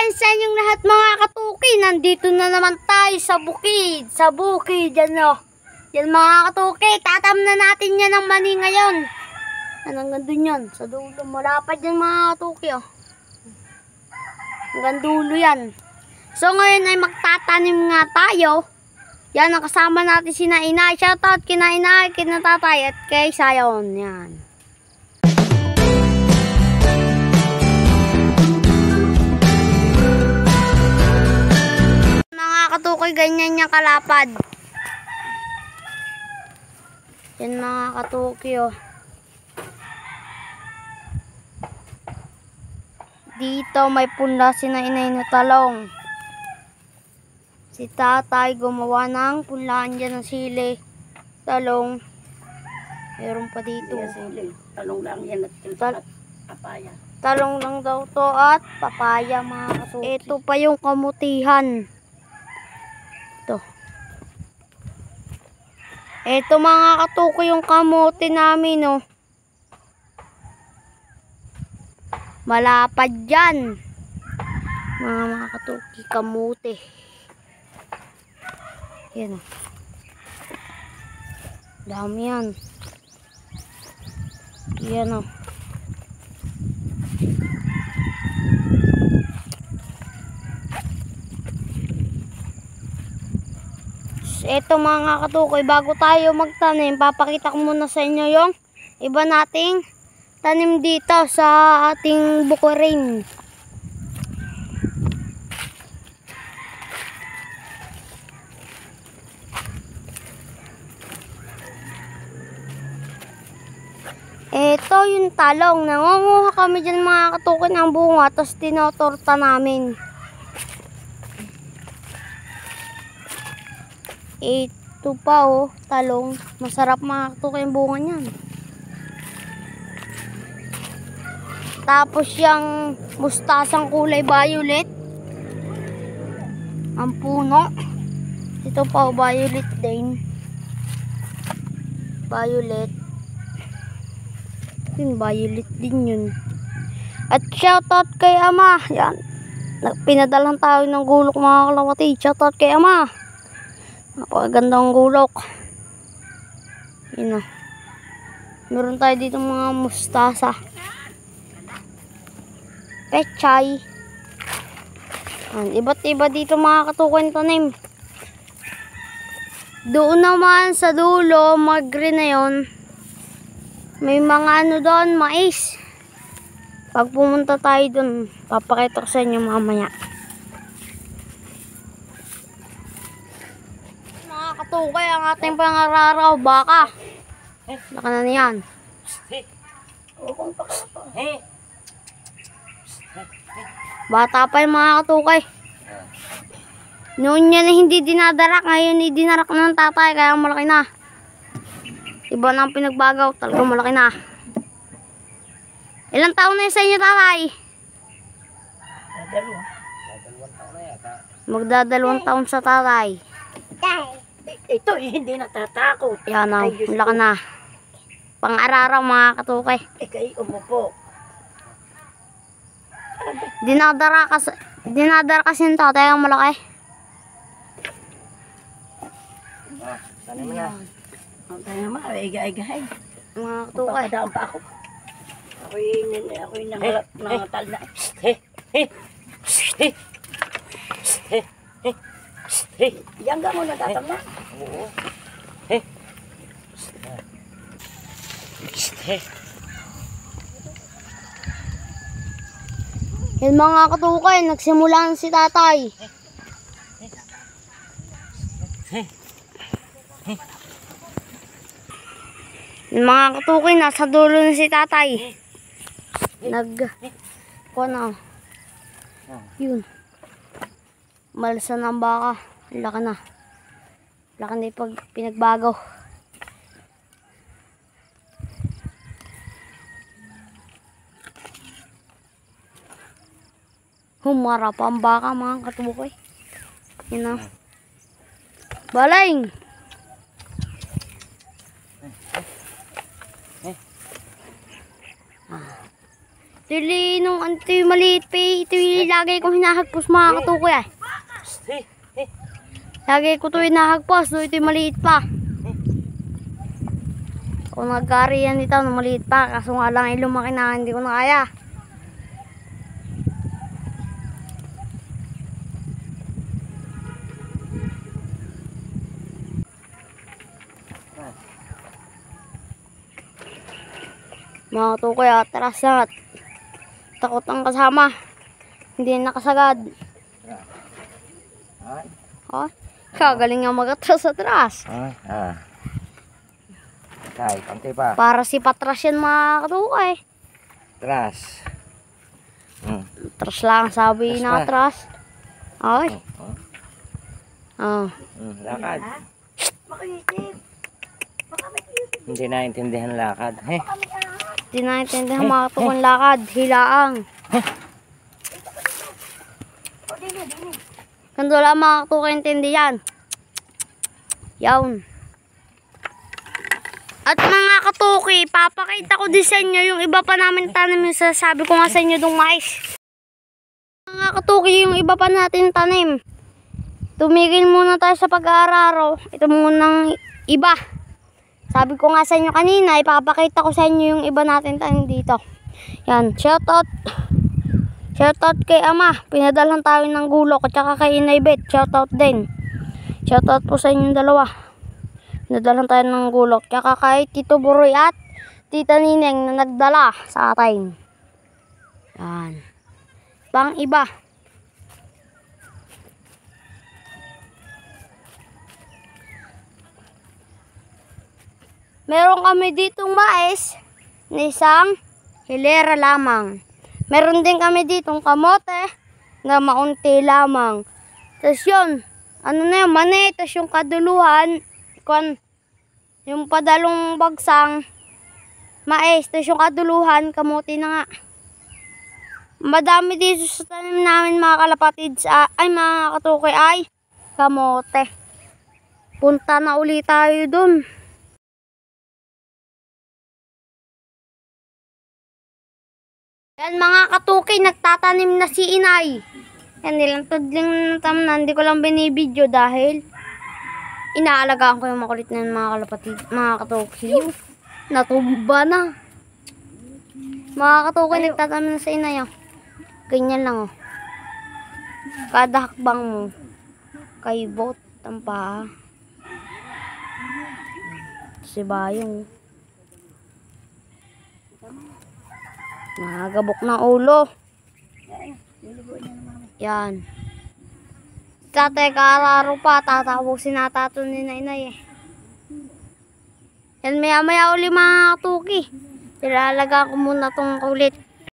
yan sa inyong lahat mga katuki. Nandito na naman tayo sa bukid. Sa bukid, yan o. Yan mga katuki, tatam na natin yan ng mani ngayon. Yan, hanggang dun yan. Sa dulo, malapad yan mga katuki o. Hanggang dulo yan. So ngayon ay magtatanim nga tayo. Yan, ang kasama natin si Nainay. Shoutout kina Inay, kina Tatay at kay Sayon. Yan. Katukoy, ganyan yung kalapad. Yan mga katukoy oh. Dito may punda si Nainay na talong. Si Tatay gumawa ng punlaan dyan ng sili. Talong. Meron pa dito. Sili. Talong lang yan at papaya. Talong lang daw to at papaya mga katukoy. Ito pa yung kamutihan. Ito mga katukoy yung kamote namin oh. Malapad yan. Mga katukoy kamote. Yan oh. Dami yan. Yan oh. Ito mga katukoy, bago tayo magtanim, papakita ko muna sa inyo yung iba nating tanim dito sa ating bukurin. Ito yung talong. Nangunguha kami dyan mga katukoy ng bunga, tapos tinotorta namin. Ito pa oh, talong. Masarap mga katukoy yung bunga niyan. Tapos yung mustasang kulay violet. Ang puno. Ito pa oh, violet din. Violet. Yun, violet din yun. At shoutout kay Ama. Yan. Pinadalhan tayo ng gulok mga kalawati. Shoutout kay Ama. Napakagandang gulok. Yun o. Meron tayo dito mga mustasa. Pechay. Iba't iba dito mga katukoy tanim. Doon naman sa dulo, mag-green na yun. May mga ano doon, mais. Pag pumunta tayo doon, papakita ko sa inyo mamaya. Katukoy, ang ating pangaraw, baka. Baka na niyan. Bata pa yung mga katukoy. Noon yan hindi dinadarak, ngayon dinarak na ng tatay, kaya malaki na. Iba na ang pinagbagaw, talagang malaki na. Ilang taon na yun sa inyo, tatay? Magdadalawang taon sa tatay. Ito hindi natatakot. Yan o, laki na. Pang-araraw mga katukoy. Kay umupo. Dinadara kasi yung tatay ang malaki. Sana mo yan. Ang tayo ma, aiga-aigahay. Mga katukoy. Papadaan pa ako. Ako'y nangatal na. Yan ka mo natatama. Oo. Yan mga katukoy, nagsimula na si tatay. Yan mga katukoy, nasa dulo na si tatay. Ano? Yun. Malsa ng baka. Laki na. Laki na yung pinagbago. Humarap ang baka mga katukoy. Yun na. Baling! Ito Dili nung ito yung maliit pa ito yung lagay kong hinahagpos mga katukoy eh. Hey, hey. Lagay ko ito yung hinahagpos, ito yung maliit pa. Kung nagkari yan ito, nung maliit pa, kaso nga lang yung lumaki na hindi ko na kaya. Mga katukoy, atras na. Takot ang kasama. Hindi nakasagad. Ay. Oh, kagaling nga mag-atras atras. Ay. Tay, konti pa. Para si Patras yan mga katukoy. Tras. Atras lang sabi Atras na pa. atras. Ay. Oh. Lakad. Hindi naintindihan lakad. Hey. Di naintindihan mga katukoy lakad. Hilaang. Kando lang mga katukoy intindihan. Yawn. At mga katukoy, papakita ko din sa inyo yung iba pa namin tanim yung sasabi ko nga sa inyo dong mais. Mga katukoy, yung iba pa natin tanim. Tumigil muna tayo sa pag-aararo. Ito munang iba. Sabi ko nga sa inyo kanina, ipapakita ko sa inyo yung iba natin tanim dito. Yan, shoutout. Shoutout kay Ama. Pinadalhan tayo ng gulok at saka kay Inay Bet. Shoutout din. Shoutout po sa inyong dalawa. Pinadalhan tayo ng gulok. Tsaka kay Tito Buroy at Tita Nineng na nagdala sa atin. Yan. Pang iba. Meron kami ditong mais na isang hilera lamang. Meron din kami ditong kamote na maunti lamang. Tapos yun, ano na yun, mani. Tapos yung kaduluhan, yung padalong bagsang mais. Tapos yung kaduluhan, kamote na nga. Madami dito sa tanim namin mga kalapatids, ay mga katukoy ay kamote. Punta na ulit tayo dun. Yan mga katukoy, nagtatanim na si Inay. Yan, nilantod lang na, hindi ko lang binibidyo dahil inaalagaan ko yung makulit na mga kalapatid, mga katukoy. Natumba na. Mga katukoy, nagtatanim na si Inay. Oh. Ganyan lang oh. Kada hakbang mo, kaibot ang paa. Si Bayong. Nagabok ng ulo. Yan. Tatay kararo pa. Tatapusin na tato ni Inay eh. Yan maya maya uli mga katuki. Ilalaga ko muna tong kulit.